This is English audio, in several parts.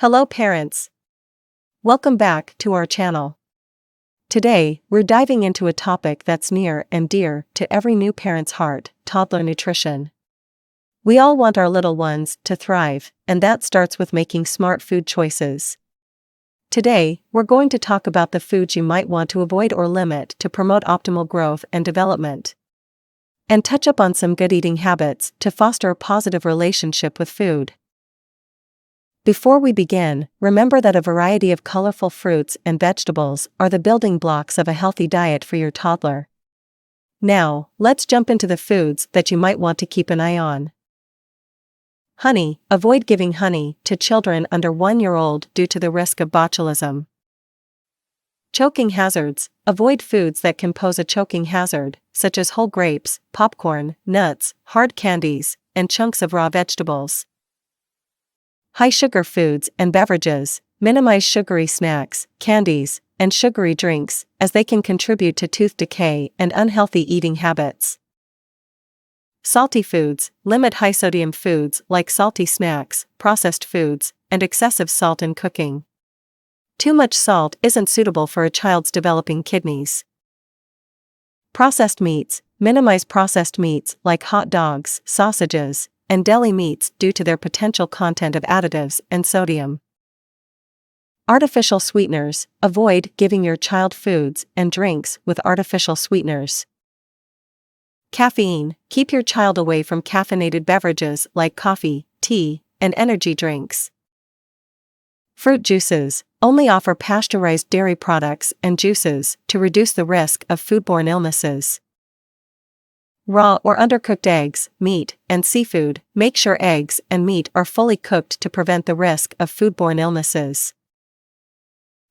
Hello parents! Welcome back to our channel. Today, we're diving into a topic that's near and dear to every new parent's heart: toddler nutrition. We all want our little ones to thrive, and that starts with making smart food choices. Today, we're going to talk about the foods you might want to avoid or limit to promote optimal growth and development, and touch up on some good eating habits to foster a positive relationship with food. Before we begin, remember that a variety of colorful fruits and vegetables are the building blocks of a healthy diet for your toddler. Now, let's jump into the foods that you might want to keep an eye on. Honey. Avoid giving honey to children under 1 year old due to the risk of botulism. Choking hazards. Avoid foods that can pose a choking hazard, such as whole grapes, popcorn, nuts, hard candies, and chunks of raw vegetables. High sugar foods and beverages. Minimize sugary snacks, candies, and sugary drinks, as they can contribute to tooth decay and unhealthy eating habits. Salty foods. Limit high-sodium foods like salty snacks, processed foods, and excessive salt in cooking. Too much salt isn't suitable for a child's developing kidneys. Processed meats. Minimize processed meats like hot dogs, sausages, and deli meats due to their potential content of additives and sodium. Artificial sweeteners. Avoid giving your child foods and drinks with artificial sweeteners. Caffeine. Keep your child away from caffeinated beverages like coffee, tea, and energy drinks. Fruit juices. Only offer pasteurized dairy products and juices to reduce the risk of foodborne illnesses. Raw or undercooked eggs, meat, and seafood. Make sure eggs and meat are fully cooked to prevent the risk of foodborne illnesses.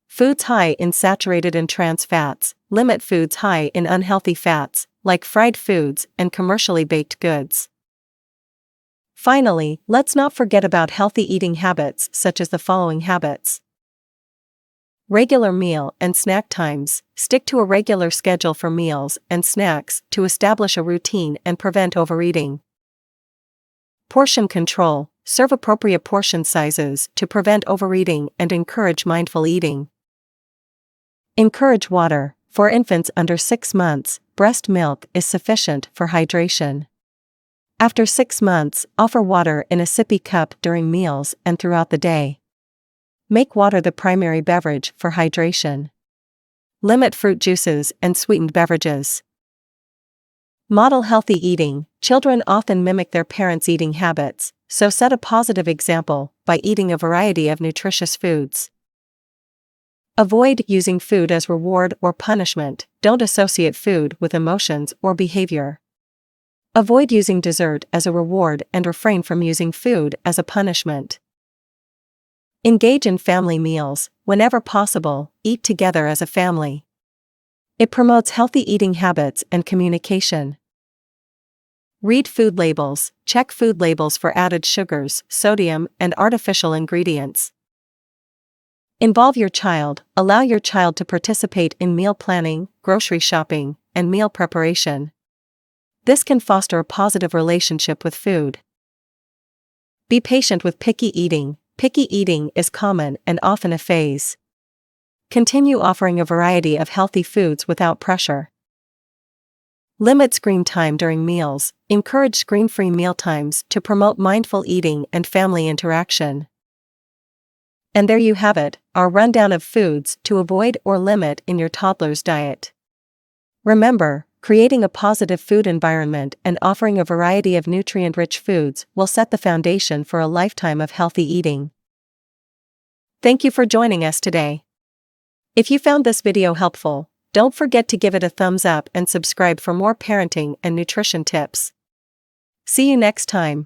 Foods high in saturated and trans fats. Limit foods high in unhealthy fats, like fried foods and commercially baked goods. Finally, let's not forget about healthy eating habits such as the following habits. Regular meal and snack times. Stick to a regular schedule for meals and snacks to establish a routine and prevent overeating. Portion control. Serve appropriate portion sizes to prevent overeating and encourage mindful eating. Encourage water. For infants under 6 months, breast milk is sufficient for hydration. After 6 months, offer water in a sippy cup during meals and throughout the day. Make water the primary beverage for hydration. Limit fruit juices and sweetened beverages. Model healthy eating. Children often mimic their parents' eating habits, so set a positive example by eating a variety of nutritious foods. Avoid using food as reward or punishment. Don't associate food with emotions or behavior. Avoid using dessert as a reward and refrain from using food as a punishment. Engage in family meals. Whenever possible, eat together as a family. It promotes healthy eating habits and communication. Read food labels. Check food labels for added sugars, sodium, and artificial ingredients. Involve your child. Allow your child to participate in meal planning, grocery shopping, and meal preparation. This can foster a positive relationship with food. Be patient with picky eating. Picky eating is common and often a phase. Continue offering a variety of healthy foods without pressure. Limit screen time during meals. Encourage screen-free mealtimes to promote mindful eating and family interaction. And there you have it, our rundown of foods to avoid or limit in your toddler's diet. Remember, creating a positive food environment and offering a variety of nutrient-rich foods will set the foundation for a lifetime of healthy eating. Thank you for joining us today. If you found this video helpful, don't forget to give it a thumbs up and subscribe for more parenting and nutrition tips. See you next time.